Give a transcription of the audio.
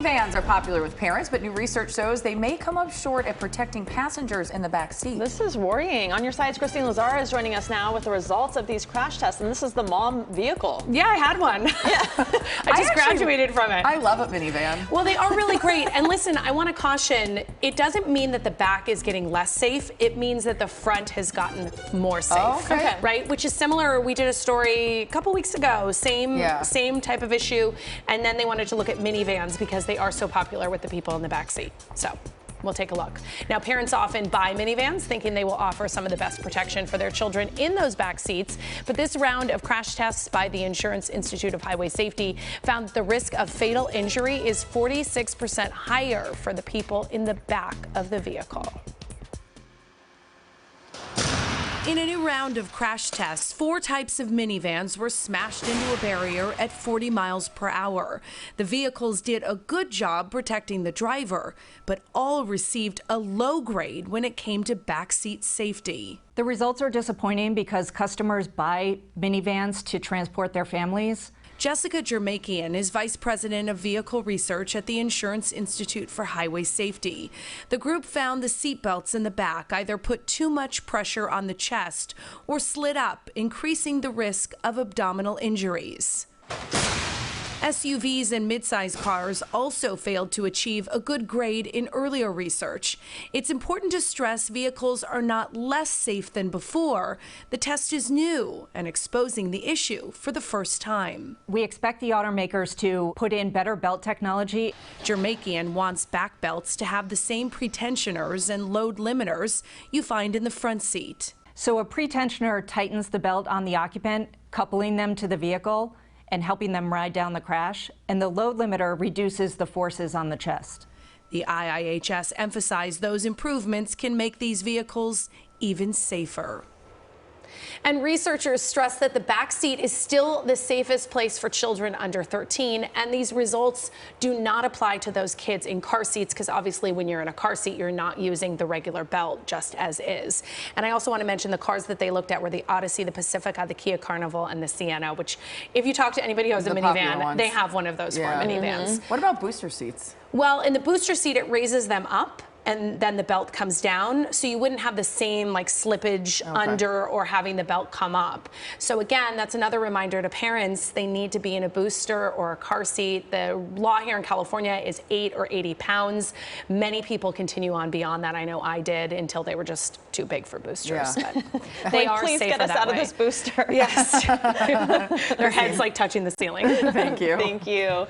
Vans are popular with parents, but new research shows they may come up short at protecting passengers in the back seat. This is worrying. On your sides, Christine Lazara is joining us now with the results of these crash tests, and this is the mom vehicle. Yeah, I had one. Yeah. I just graduated from it. I love a minivan. Well, they are really great. And listen, I want to caution, it doesn't mean that the back is getting less safe. It means that the front has gotten more safe. Oh, okay. Right? Which is similar. We did a story a couple weeks ago, same type of issue. And then they wanted to look at minivans because they are so popular with the people in the back seat. So we'll take a look. Now, parents often buy minivans thinking they will offer some of the best protection for their children in those back seats. But this round of crash tests by the Insurance Institute of Highway Safety found the risk of fatal injury is 46% higher for the people in the back of the vehicle. In a new round of crash tests, 4 types of minivans were smashed into a barrier at 40 miles per hour. The vehicles did a good job protecting the driver, but all received a low grade when it came to backseat safety. The results are disappointing because customers buy minivans to transport their families. Jessica Jermakian is Vice President of Vehicle Research at the Insurance Institute for Highway Safety. The group found the seatbelts in the back either put too much pressure on the chest or slid up, increasing the risk of abdominal injuries. SUVs and midsize cars also failed to achieve a good grade in earlier research. It's important to stress vehicles are not less safe than before. The test is new and exposing the issue for the first time. We expect the automakers to put in better belt technology. Jermakian wants back belts to have the same pretensioners and load limiters you find in the front seat. So a pretensioner tightens the belt on the occupant, coupling them to the vehicle and helping them ride down the crash, and the load limiter reduces the forces on the chest. The IIHS emphasized those improvements can make these vehicles even safer. And researchers stress that the back seat is still the safest place for children under 13, and these results do not apply to those kids in car seats because obviously when you're in a car seat, you're not using the regular belt just as is. And I also want to mention the cars that they looked at were the Odyssey, the Pacifica, the Kia Carnival, and the Sienna, which if you talk to anybody who has a minivan, they have one of those for minivans. What about booster seats? Well, in the booster seat, it raises them up, and then the belt comes down, so you wouldn't have the same like slippage under or having the belt come up. So again, that's another reminder to parents, they need to be in a booster or a car seat. The law here in California is 8 or 80 pounds. Many people continue on beyond that. I know I did until they were just too big for boosters. But they are Please safer get us out way. of this booster. Yes. Their heads like touching the ceiling. Thank you. Thank you.